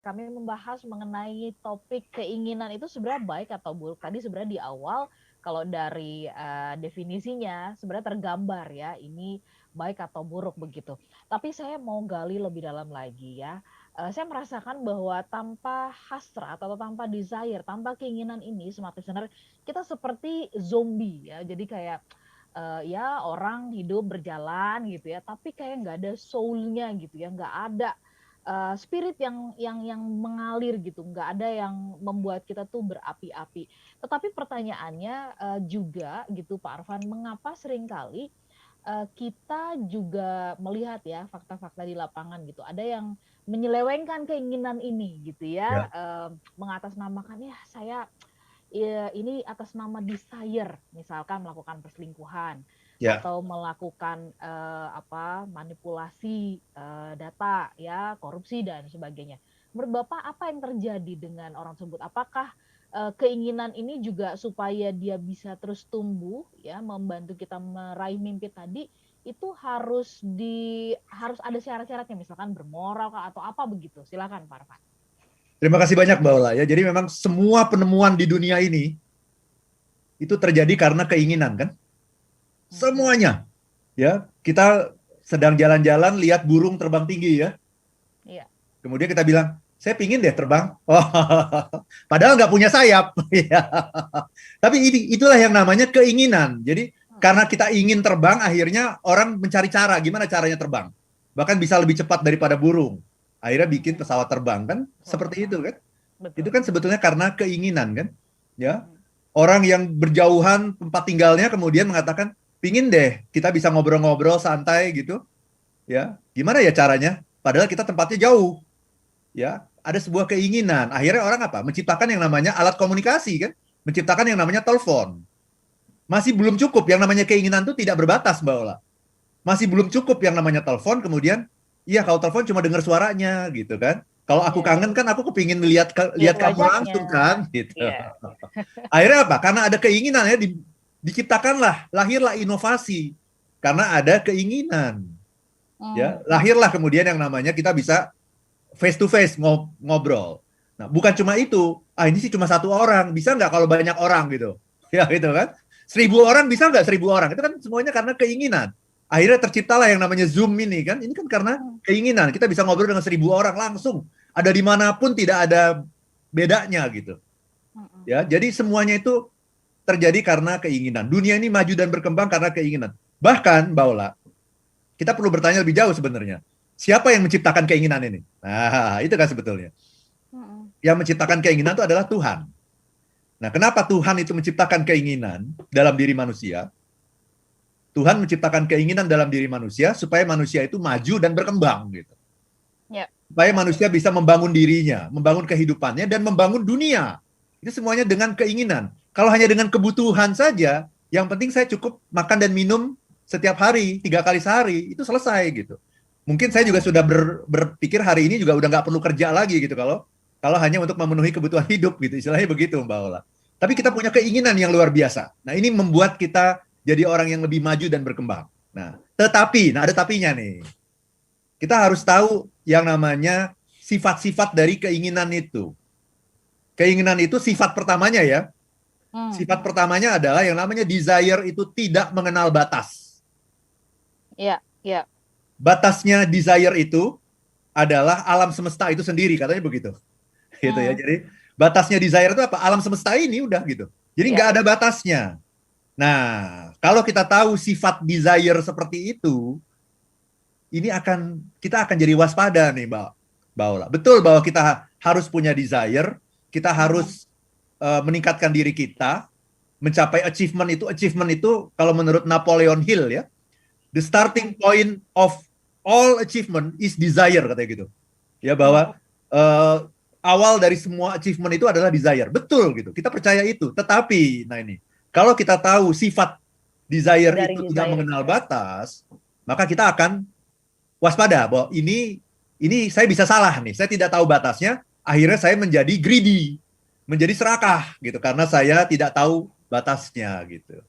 kami membahas mengenai topik keinginan itu sebenarnya baik atau buruk. Tadi sebenarnya di awal kalau dari definisinya sebenarnya tergambar ya ini baik atau buruk begitu. Tapi saya mau gali lebih dalam lagi ya. Saya merasakan bahwa tanpa hasrat atau tanpa desire, tanpa keinginan ini, smart listener, kita seperti zombie ya. Jadi kayak ya orang hidup berjalan gitu ya, tapi kayak nggak ada soul-nya gitu ya, nggak ada spirit yang mengalir gitu, nggak ada yang membuat kita tuh berapi-api. Tetapi pertanyaannya juga gitu Pak Arfan, mengapa seringkali kita juga melihat ya fakta-fakta di lapangan gitu, ada yang menyelewengkan keinginan ini gitu ya, Ya, mengatasnamakan ya saya ya, ini atas nama desire, misalkan melakukan perselingkuhan ya. atau melakukan manipulasi data, ya korupsi dan sebagainya. Menurut Bapak apa yang terjadi dengan orang tersebut? Apakah keinginan ini juga supaya dia bisa terus tumbuh, ya membantu kita meraih mimpi tadi itu harus ada syarat-syaratnya, misalkan bermoral atau apa begitu? Silakan Pak Arfan. Terima kasih banyak Mbak Ola ya. Jadi memang semua penemuan di dunia ini itu terjadi karena keinginan kan? Mm-mm. Semuanya. Ya, kita sedang jalan-jalan lihat burung terbang tinggi ya. Iya. Kemudian kita bilang, saya pingin deh terbang. Oh, padahal nggak punya sayap. Ya. Tapi itulah yang namanya keinginan. Jadi karena kita ingin terbang, akhirnya orang mencari cara gimana caranya terbang. Bahkan bisa lebih cepat daripada burung. Akhirnya bikin Mm-mm. pesawat terbang kan? Pesawat Seperti terbang. itu kan? Itu Betul. kan sebetulnya karena keinginan kan? Ya. Mm-mm. Orang yang berjauhan tempat tinggalnya kemudian mengatakan, pingin deh kita bisa ngobrol-ngobrol santai gitu. Ya. Gimana ya caranya? Padahal kita tempatnya jauh ya ada sebuah keinginan. Akhirnya orang apa? Menciptakan yang namanya alat komunikasi kan, menciptakan yang namanya telepon. Masih belum cukup yang namanya keinginan itu tidak berbatas, Mbak Ola. Masih belum cukup yang namanya telepon, kemudian iya kalau telepon cuma dengar suaranya gitu kan. Kalau aku Iya. kangen kan aku kepingin Lihat lihat kamu wajahnya. langsung kan gitu. Iya. Akhirnya apa? Karena ada keinginan ya diciptakanlah, lahirlah inovasi karena ada keinginan. Ya, lahirlah kemudian yang namanya kita bisa face to face ngobrol. Nah, bukan cuma itu. Ah, ini sih cuma satu orang. Bisa nggak kalau banyak orang gitu? Ya gitu kan. 1.000 orang bisa nggak 1.000 orang? Itu kan semuanya karena keinginan. Akhirnya terciptalah yang namanya Zoom ini kan. Ini kan karena keinginan. Kita bisa ngobrol dengan 1.000 orang langsung. Ada dimanapun tidak ada bedanya gitu. Ya, jadi semuanya itu terjadi karena keinginan. Dunia ini maju dan berkembang karena keinginan. Bahkan, Mbak Ola, kita perlu bertanya lebih jauh sebenarnya. Siapa yang menciptakan keinginan ini? Nah, itu kan sebetulnya. Yang menciptakan keinginan itu adalah Tuhan. Nah, kenapa Tuhan itu menciptakan keinginan dalam diri manusia? Tuhan menciptakan keinginan dalam diri manusia supaya manusia itu maju dan berkembang gitu. Ya. Supaya Ya. manusia bisa membangun dirinya, membangun kehidupannya dan membangun dunia. Itu semuanya dengan keinginan. Kalau hanya dengan kebutuhan saja, yang penting saya cukup makan dan minum setiap hari, 3 kali sehari, itu selesai gitu. Mungkin saya juga sudah berpikir hari ini juga udah nggak perlu kerja lagi gitu kalau hanya untuk memenuhi kebutuhan hidup gitu, istilahnya begitu Mbak Ola. Tapi kita punya keinginan yang luar biasa. Nah ini membuat kita jadi orang yang lebih maju dan berkembang. Nah ada tapinya nih. Kita harus tahu yang namanya sifat-sifat dari keinginan itu. Keinginan itu sifat pertamanya ya. Sifat pertamanya adalah yang namanya desire itu tidak mengenal batas. Ya. Ya. Batasnya desire itu adalah alam semesta itu sendiri, katanya begitu. Gitu ya. Jadi batasnya desire itu apa? Alam semesta ini udah gitu. Jadi Ya. nggak ada batasnya. Nah, kalau kita tahu sifat desire seperti itu, ini kita akan jadi waspada nih, Mbak Ola. Betul bahwa kita harus punya desire, kita harus meningkatkan diri kita, mencapai achievement itu kalau menurut Napoleon Hill ya, the starting point of all achievement is desire katanya gitu. Ya bahwa awal dari semua achievement itu adalah desire. Betul gitu. Kita percaya itu. Tetapi nah ini, kalau kita tahu sifat desire Dari itu tidak desire itu mengenal ya. batas, maka kita akan waspada bahwa ini saya bisa salah nih. Saya tidak tahu batasnya, akhirnya saya menjadi greedy, menjadi serakah gitu karena saya tidak tahu batasnya gitu.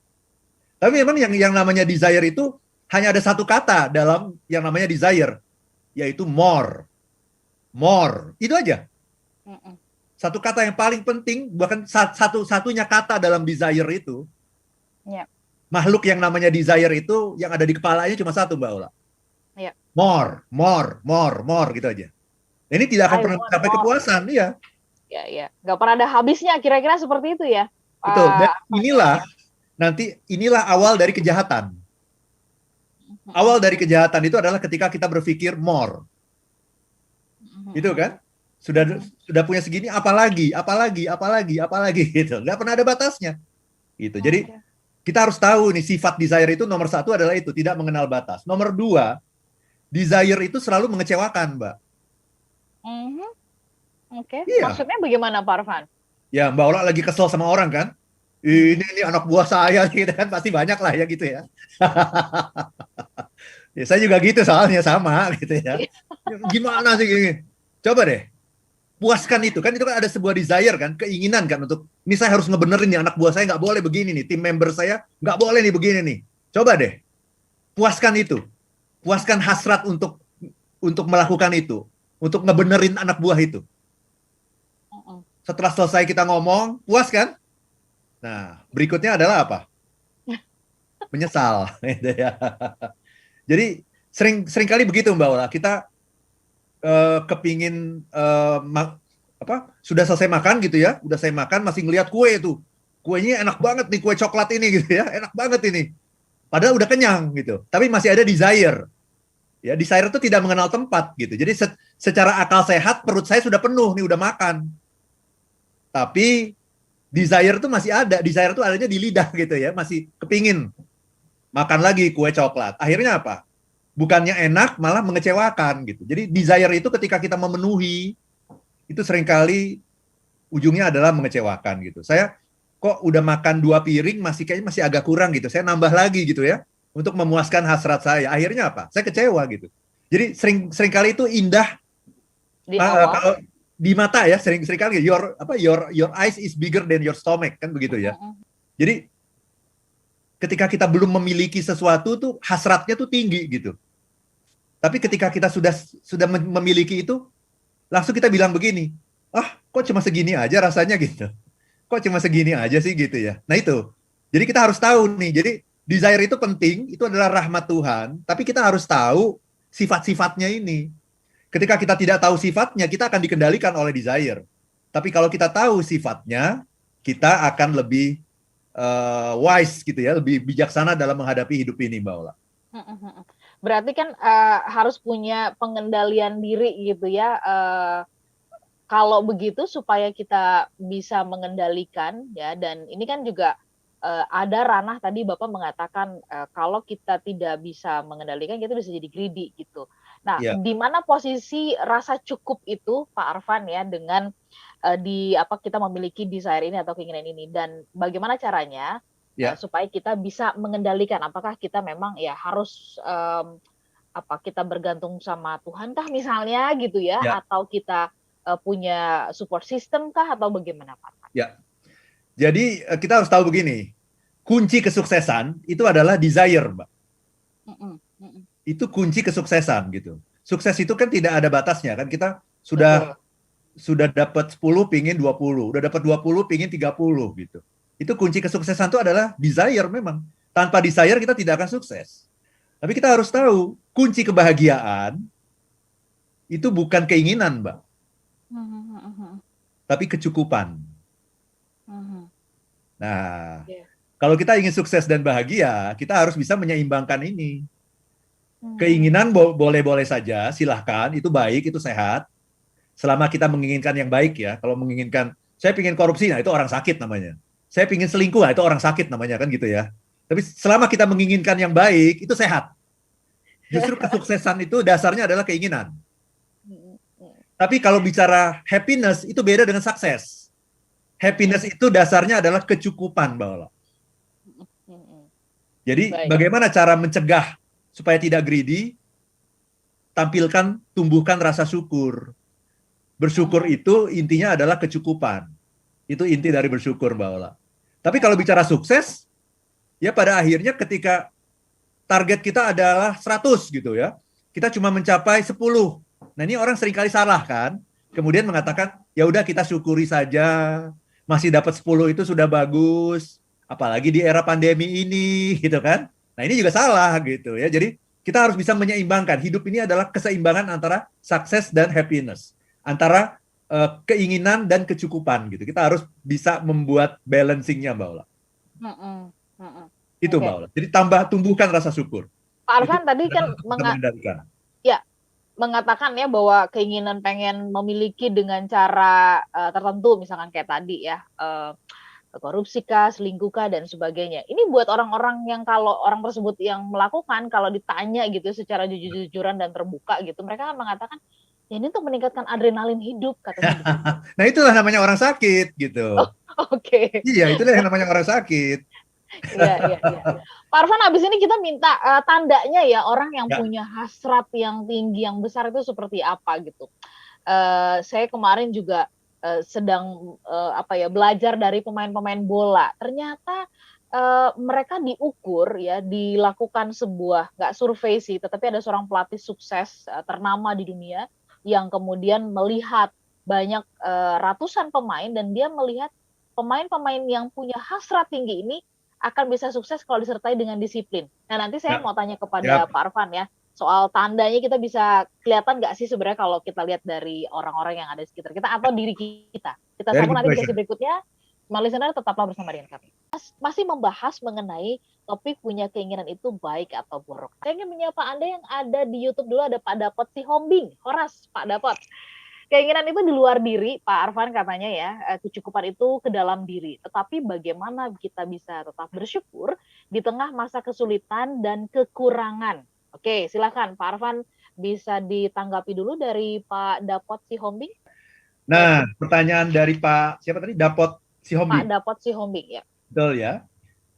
Tapi memang yang namanya desire itu hanya ada satu kata dalam yang namanya desire, yaitu more. More. Itu aja. Satu kata yang paling penting, bahkan satu-satunya kata dalam desire itu, makhluk yang namanya desire itu, yang ada di kepalanya cuma satu, Mbak Ola. More, more, more, more, gitu aja. Ini tidak akan pernah sampai kepuasan, ya. Ya. Nggak pernah ada habisnya, kira-kira seperti itu ya. Betul. Dan inilah awal dari kejahatan. Awal dari kejahatan itu adalah ketika kita berpikir more. Gitu kan? Sudah punya segini, apalagi gitu. Nggak pernah ada batasnya. Gitu. Jadi kita harus tahu nih, sifat desire itu nomor satu adalah itu, tidak mengenal batas. Nomor dua, desire itu selalu mengecewakan, Mbak. Oke. Maksudnya bagaimana, Pak Arfan? Ya, Mbak Ola lagi kesel sama orang kan? Ini anak buah saya gitu kan, pasti banyak lah ya gitu ya. Ya saya juga gitu soalnya, sama gitu ya. Gimana sih gini? Coba deh, puaskan itu kan ada sebuah desire kan, keinginan kan untuk ini saya harus ngebenerin nih, anak buah saya nggak boleh begini nih, tim member saya nggak boleh nih begini nih. Coba deh, puaskan itu, puaskan hasrat untuk melakukan itu, untuk ngebenerin anak buah itu. Setelah selesai kita ngomong, puas kan? Nah, berikutnya adalah apa? Menyesal. Gitu ya. Jadi seringkali begitu, Mbak Ola. Kita kepingin sudah selesai makan gitu ya, udah saya makan masih ngelihat kue itu. Kuenya enak banget nih, kue coklat ini gitu ya, enak banget ini. Padahal udah kenyang gitu, tapi masih ada desire. Ya, desire itu tidak mengenal tempat gitu. Jadi secara akal sehat perut saya sudah penuh nih, udah makan. Tapi desire itu masih ada, desire itu adanya di lidah gitu ya, masih kepingin makan lagi kue coklat. Akhirnya apa? Bukannya enak, malah mengecewakan gitu. Jadi desire itu ketika kita memenuhi, itu seringkali ujungnya adalah mengecewakan gitu. Saya kok udah makan 2 piring, kayaknya masih agak kurang gitu. Saya nambah lagi gitu ya, untuk memuaskan hasrat saya. Akhirnya apa? Saya kecewa gitu. Jadi seringkali itu indah kalau di mata ya, seringkali your eyes is bigger than your stomach kan begitu ya. Jadi ketika kita belum memiliki sesuatu tuh hasratnya tuh tinggi gitu. Tapi ketika kita sudah memiliki itu, langsung kita bilang begini, kok cuma segini aja rasanya gitu. Kok cuma segini aja sih gitu ya. Nah itu. Jadi kita harus tahu nih. Jadi desire itu penting, itu adalah rahmat Tuhan, tapi kita harus tahu sifat-sifatnya ini. Ketika kita tidak tahu sifatnya, kita akan dikendalikan oleh desire. Tapi kalau kita tahu sifatnya, kita akan lebih wise gitu ya, lebih bijaksana dalam menghadapi hidup ini, Mbak Ola. Berarti kan harus punya pengendalian diri gitu ya. Kalau begitu supaya kita bisa mengendalikan ya, dan ini kan juga ada ranah tadi Bapak mengatakan kalau kita tidak bisa mengendalikan kita bisa jadi greedy gitu. Nah, di mana posisi rasa cukup itu Pak Arfan ya dengan kita memiliki desire ini atau keinginan ini, dan bagaimana caranya supaya kita bisa mengendalikan, apakah kita memang ya harus kita bergantung sama Tuhan kah misalnya gitu ya, atau kita punya support system kah atau bagaimana Pak? Ya. Jadi kita harus tahu begini. Kunci kesuksesan itu adalah desire, Mbak. Itu kunci kesuksesan gitu. Sukses itu kan tidak ada batasnya kan, kita sudah dapat 10 pingin 20, udah dapat 20 pingin 30 gitu. Itu kunci kesuksesan itu adalah desire memang. Tanpa desire kita tidak akan sukses. Tapi kita harus tahu kunci kebahagiaan itu bukan keinginan, Mbak. Tapi kecukupan. Nah, kalau kita ingin sukses dan bahagia, kita harus bisa menyeimbangkan ini. Keinginan boleh-boleh saja, silahkan, itu baik, itu sehat. Selama kita menginginkan yang baik ya. Kalau menginginkan, saya ingin korupsi, nah itu orang sakit namanya. Saya ingin selingkuh, nah itu orang sakit namanya kan gitu ya. Tapi selama kita menginginkan yang baik, itu sehat. Justru kesuksesan itu dasarnya adalah keinginan. Tapi kalau bicara happiness, itu beda dengan sukses. Happiness itu dasarnya adalah kecukupan, Mbak Ola. Jadi bagaimana cara mencegah supaya tidak greedy? Tumbuhkan rasa syukur. Bersyukur itu intinya adalah kecukupan. Itu inti dari bersyukur, Mbak Ola. Tapi kalau bicara sukses, ya pada akhirnya ketika target kita adalah 100 gitu ya, kita cuma mencapai 10. Nah ini orang seringkali salah kan? kemudian mengatakan, ya udah kita syukuri saja, masih dapat 10 itu sudah bagus, apalagi di era pandemi ini, gitu kan. Nah ini juga salah gitu ya. Jadi kita harus bisa menyeimbangkan. Hidup ini adalah keseimbangan antara sukses dan happiness, antara keinginan dan kecukupan gitu. Kita harus bisa membuat balancingnya, Mbak Ola. Itu Mbak Oke. Ola. Jadi tumbuhkan rasa syukur. Pak Itu Arfan tadi kan mengendalikan. ya mengatakan ya bahwa keinginan pengen memiliki dengan cara tertentu, misalkan kayak tadi ya, korupsi kah, selingkuh kah, dan sebagainya. Ini buat orang-orang yang kalau orang tersebut yang melakukan, kalau ditanya gitu secara jujur-jujuran dan terbuka gitu, mereka akan mengatakan, ya ini untuk meningkatkan adrenalin hidup, katanya begitu. Nah itulah namanya orang sakit gitu. Oh, oke. Iya, itulah yang namanya orang sakit. Iya, iya, iya. Pak Arfan, abis ini kita minta tandanya ya, orang yang Ya. punya hasrat yang tinggi, yang besar itu seperti apa gitu. Saya kemarin juga sedang belajar dari pemain-pemain bola. Ternyata mereka diukur ya, dilakukan sebuah nggak survei sih, tetapi ada seorang pelatih sukses ternama di dunia yang kemudian melihat banyak ratusan pemain dan dia melihat pemain-pemain yang punya hasrat tinggi ini akan bisa sukses kalau disertai dengan disiplin. Nah nanti saya mau tanya kepada Pak Arfan ya, soal tandanya kita bisa kelihatan nggak sih sebenarnya kalau kita lihat dari orang-orang yang ada di sekitar kita atau diri kita. Kita sambung nanti di sesi berikutnya. Listener tetaplah bersama dengan kami. Masih membahas mengenai topik punya keinginan itu baik atau buruk. Saya ingin menyapa Anda yang ada di YouTube dulu, ada Pak Dapot si Hombing. Horas, Pak Dapot. Keinginan itu di luar diri, Pak Arfan katanya ya, kecukupan itu ke dalam diri. Tetapi bagaimana kita bisa tetap bersyukur di tengah masa kesulitan dan kekurangan. Oke, silakan Pak Arfan bisa ditanggapi dulu dari Pak Dapot Sihombing. Nah, pertanyaan dari Pak, siapa tadi? Dapot Sihombing. Pak Dapot Sihombing, ya. Betul ya.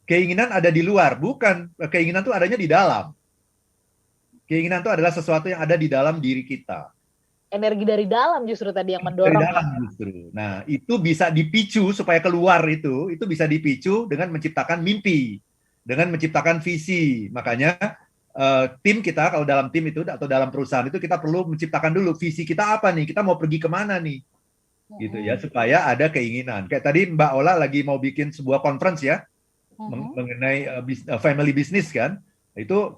Keinginan ada di luar, bukan. Keinginan itu adanya di dalam. Keinginan itu adalah sesuatu yang ada di dalam diri kita. Energi dari dalam justru tadi yang mendorong. Dari dalam justru. Nah, itu bisa dipicu supaya keluar itu bisa dipicu dengan menciptakan mimpi, dengan menciptakan visi. Makanya tim kita kalau dalam tim itu atau dalam perusahaan itu kita perlu menciptakan dulu visi kita apa nih, kita mau pergi kemana nih, gitu ya, supaya ada keinginan. Kayak tadi Mbak Ola lagi mau bikin sebuah conference ya, mengenai family business kan, itu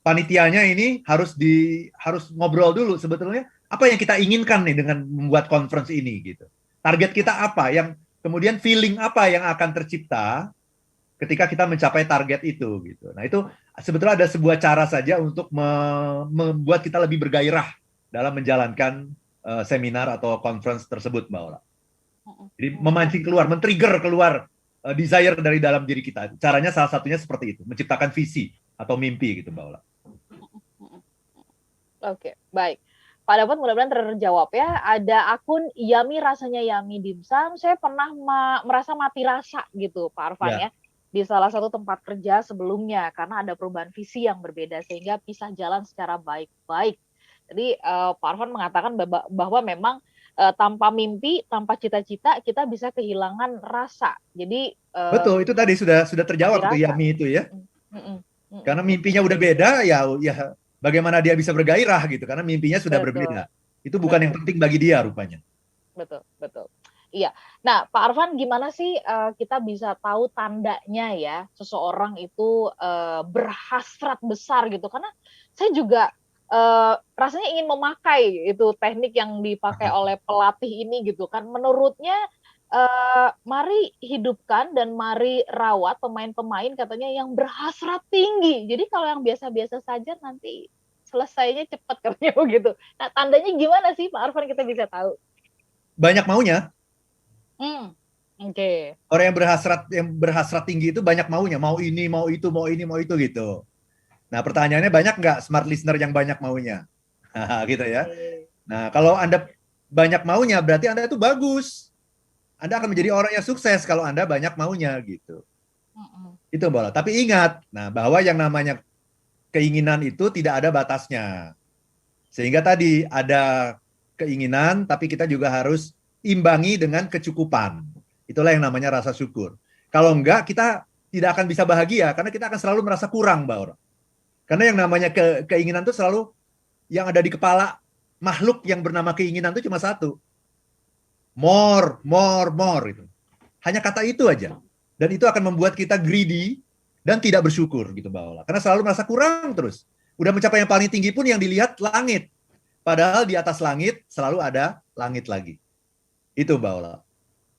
panitianya ini harus ngobrol dulu sebetulnya apa yang kita inginkan nih dengan membuat conference ini gitu. Target kita apa, yang kemudian feeling apa yang akan tercipta ketika kita mencapai target itu gitu. Nah, itu sebetulnya ada sebuah cara saja untuk membuat kita lebih bergairah dalam menjalankan seminar atau conference tersebut, Mbak Ola. Jadi memancing keluar, men-trigger keluar desire dari dalam diri kita. Caranya salah satunya seperti itu, menciptakan visi atau mimpi gitu, Mbak Ola. Oke, baik. Pak Dapot mudah-mudahan terjawab ya. Ada akun Yami rasanya Yami Dimsum. Saya pernah merasa mati rasa gitu, Pak Arfan ya. Di salah satu tempat kerja sebelumnya karena ada perubahan visi yang berbeda sehingga pisah jalan secara baik-baik. Jadi Pak Arfan mengatakan bahwa memang tanpa mimpi, tanpa cita-cita kita bisa kehilangan rasa. Jadi betul, itu tadi sudah terjawab tuh Yami itu ya. Karena mimpinya udah beda ya bagaimana dia bisa bergairah gitu, karena mimpinya sudah berbeda. Itu bukan yang penting bagi dia rupanya. Betul. Iya. Nah, Pak Arfan, gimana sih kita bisa tahu tandanya ya seseorang itu berhasrat besar gitu? Karena saya juga rasanya ingin memakai itu teknik yang dipakai oleh pelatih ini gitu kan. Menurutnya mari hidupkan dan mari rawat pemain-pemain katanya yang berhasrat tinggi. Jadi kalau yang biasa-biasa saja nanti selesainya cepat katanya begitu. Nah, tandanya gimana sih Pak Arfan kita bisa tahu? Banyak maunya. Oke. Orang yang berhasrat tinggi itu banyak maunya, mau ini, mau itu, mau ini, mau itu gitu. Nah, pertanyaannya banyak nggak smart listener yang banyak maunya? Gitu ya. Nah, kalau Anda banyak maunya berarti Anda itu bagus. Anda akan menjadi orang yang sukses kalau Anda banyak maunya gitu. Itu Mbak Ola. Tapi ingat, bahwa yang namanya keinginan itu tidak ada batasnya. Sehingga tadi ada keinginan, tapi kita juga harus imbangi dengan kecukupan. Itulah yang namanya rasa syukur. Kalau enggak, kita tidak akan bisa bahagia, karena kita akan selalu merasa kurang, Mbak Ola. Karena yang namanya keinginan itu selalu yang ada di kepala, makhluk yang bernama keinginan itu cuma satu. More, more, more itu. Hanya kata itu aja. Dan itu akan membuat kita greedy dan tidak bersyukur gitu Mbak Ola. Karena selalu merasa kurang terus. Udah mencapai yang paling tinggi pun yang dilihat langit. Padahal di atas langit selalu ada langit lagi. Itu Mbak Ola.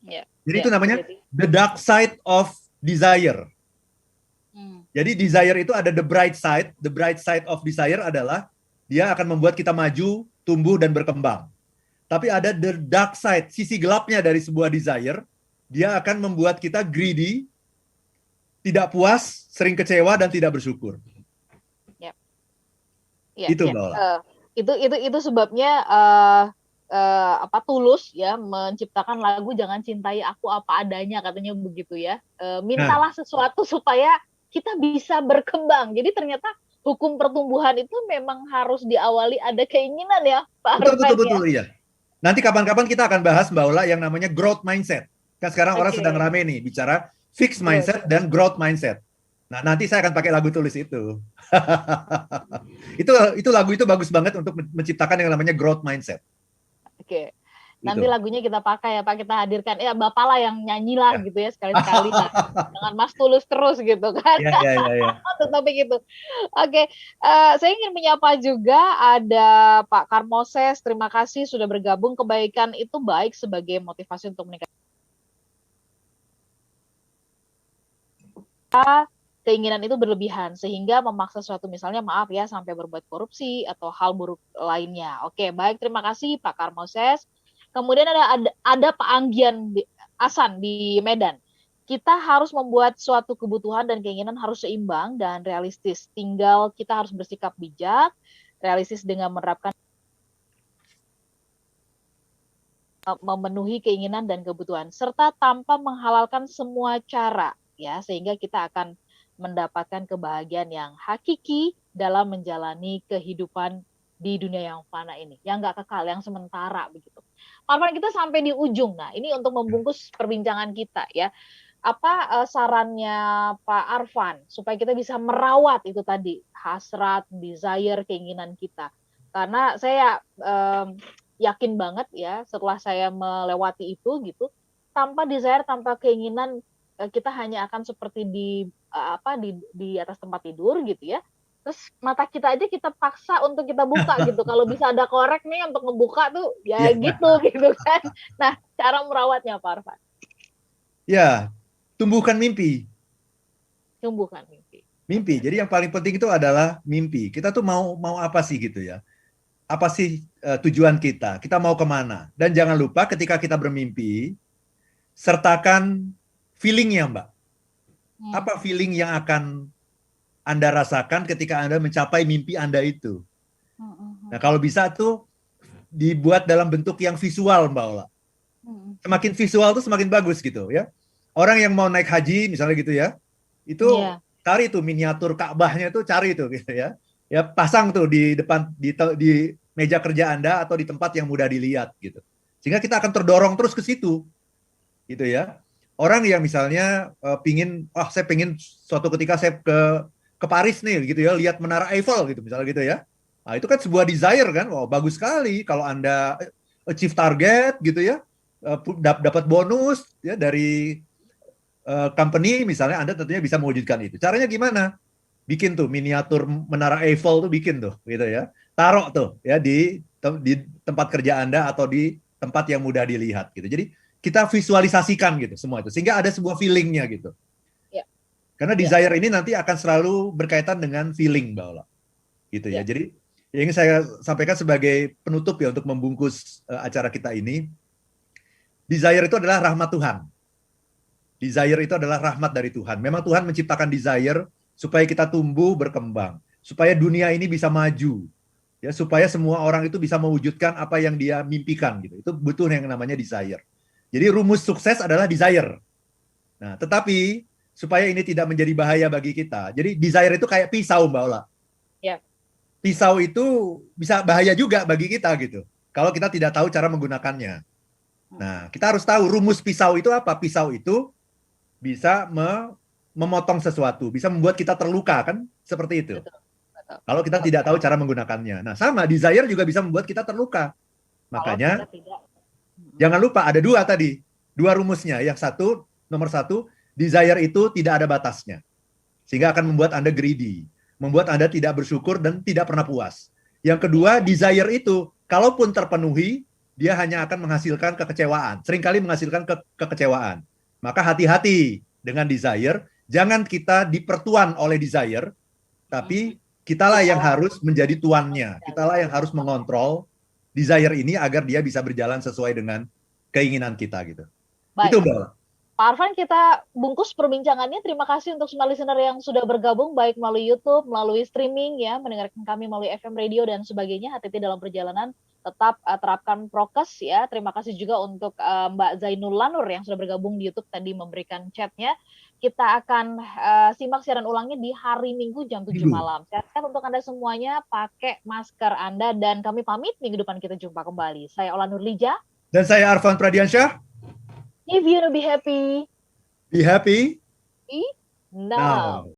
Ya, Jadi itu namanya the dark side of desire. Jadi desire itu ada the bright side. The bright side of desire adalah dia akan membuat kita maju, tumbuh, dan berkembang. Tapi ada the dark side, sisi gelapnya dari sebuah desire. Dia akan membuat kita greedy, tidak puas, sering kecewa, dan tidak bersyukur. Ya, itu Mbak Ola. Itu sebabnya Tulus ya menciptakan lagu Jangan Cintai Aku Apa Adanya, katanya begitu ya. Mintalah sesuatu supaya kita bisa berkembang. Jadi ternyata hukum pertumbuhan itu memang harus diawali ada keinginan ya Pak Arfan. Betul, iya. Nanti kapan-kapan kita akan bahas Mbak Ola yang namanya growth mindset. Kan sekarang orang sedang rame nih bicara fixed mindset dan growth mindset. Nah, nanti saya akan pakai lagu tulis itu. itu lagu itu bagus banget untuk menciptakan yang namanya growth mindset. Oke. Nanti lagunya kita pakai ya Pak, kita hadirkan. Ya Bapak lah yang nyanyi lah gitu ya sekali-sekali lah. Dengan Mas Tulus terus gitu kan. Iya. Topik itu. Oke. Saya ingin menyapa juga ada Pak Karmoses. Terima kasih sudah bergabung. Kebaikan itu baik sebagai motivasi untuk meningkatkan keinginan itu berlebihan sehingga memaksa suatu, misalnya maaf ya, sampai berbuat korupsi atau hal buruk lainnya. Oke, baik, terima kasih Pak Karmoses. Kemudian ada Pak Anggian Asan di Medan. Kita harus membuat suatu kebutuhan dan keinginan harus seimbang dan realistis. Tinggal kita harus bersikap bijak, realistis dengan menerapkan memenuhi keinginan dan kebutuhan serta tanpa menghalalkan semua cara ya, sehingga kita akan mendapatkan kebahagiaan yang hakiki dalam menjalani kehidupan di dunia yang fana ini, yang nggak kekal, yang sementara begitu. Pak Arfan, kita sampai di ujung. Nah, ini untuk membungkus perbincangan kita ya. Apa sarannya Pak Arfan supaya kita bisa merawat itu tadi hasrat, desire, keinginan kita? Karena saya yakin banget ya setelah saya melewati itu gitu, tanpa desire, tanpa keinginan kita hanya akan seperti di atas tempat tidur gitu ya. Terus mata kita aja kita paksa untuk kita buka gitu. Kalau bisa ada korek nih untuk ngebuka tuh ya gitu kan. Nah, cara merawatnya Pak Arfan? Ya, tumbuhkan mimpi. Tumbuhkan mimpi. Mimpi. Jadi yang paling penting itu adalah mimpi. Kita tuh mau apa sih gitu ya? Apa sih tujuan kita? Kita mau kemana? Dan jangan lupa ketika kita bermimpi, sertakan feeling-nya, Mbak. Apa feeling yang akan Anda rasakan ketika Anda mencapai mimpi Anda itu? Nah, kalau bisa tuh dibuat dalam bentuk yang visual, Mbak Ola. Semakin visual tuh semakin bagus gitu ya. Orang yang mau naik haji misalnya gitu ya, itu cari tuh miniatur Ka'bahnya tuh, cari tuh gitu ya. Ya pasang tuh di depan di meja kerja Anda atau di tempat yang mudah dilihat gitu. Sehingga kita akan terdorong terus ke situ. Gitu ya. Orang yang misalnya saya pengen suatu ketika saya ke Paris nih gitu ya, lihat Menara Eiffel gitu misalnya gitu ya. Nah, itu kan sebuah desire kan. Wah, bagus sekali kalau Anda achieve target gitu ya. Dapat bonus ya dari company misalnya, Anda tentunya bisa mewujudkan itu. Caranya gimana? Bikin tuh miniatur Menara Eiffel tuh, bikin tuh gitu ya. Taruh tuh ya di tempat kerja Anda atau di tempat yang mudah dilihat gitu. Jadi kita visualisasikan gitu semua itu sehingga ada sebuah feelingnya gitu. Ya. Karena desire ini nanti akan selalu berkaitan dengan feeling, Mbak Ola. Gitu ya. Jadi yang ingin saya sampaikan sebagai penutup ya untuk membungkus acara kita ini, desire itu adalah rahmat Tuhan. Desire itu adalah rahmat dari Tuhan. Memang Tuhan menciptakan desire supaya kita tumbuh berkembang, supaya dunia ini bisa maju. Ya, supaya semua orang itu bisa mewujudkan apa yang dia mimpikan gitu. Itu butuh yang namanya desire. Jadi rumus sukses adalah desire. Nah, tetapi supaya ini tidak menjadi bahaya bagi kita. Jadi desire itu kayak pisau, Mbak Ola. Ya. Pisau itu bisa bahaya juga bagi kita gitu. Kalau kita tidak tahu cara menggunakannya. Nah, kita harus tahu rumus pisau itu apa. Pisau itu bisa memotong sesuatu, bisa membuat kita terluka kan? Seperti itu. Kalau kita tidak tahu cara menggunakannya. Nah, sama desire juga bisa membuat kita terluka. Makanya jangan lupa ada dua tadi, dua rumusnya. Nomor satu, desire itu tidak ada batasnya. Sehingga akan membuat Anda greedy, membuat Anda tidak bersyukur dan tidak pernah puas. Yang kedua, desire itu kalaupun terpenuhi, dia hanya akan menghasilkan kekecewaan. Seringkali menghasilkan kekecewaan. Maka hati-hati dengan desire. Jangan kita dipertuan oleh desire, tapi kitalah yang harus menjadi tuannya. Kitalah yang harus mengontrol desire ini agar dia bisa berjalan sesuai dengan keinginan kita gitu. Baik. Itu Mbak. Pak Arfan, kita bungkus perbincangannya. Terima kasih untuk semua listener yang sudah bergabung, baik melalui YouTube, melalui streaming, ya, mendengarkan kami melalui FM radio dan sebagainya. Hati-hati dalam perjalanan, tetap terapkan prokes, ya. Terima kasih juga untuk Mbak Zainul Lanur yang sudah bergabung di YouTube tadi memberikan chatnya. Kita akan simak siaran ulangnya di hari Minggu jam 7 malam. Sehat-sehat untuk Anda semuanya, pakai masker Anda, dan kami pamit. Minggu depan kita jumpa kembali. Saya Ola Nurlija. Dan saya Arfan Pradiansyah. If you wanna be happy, be happy be now.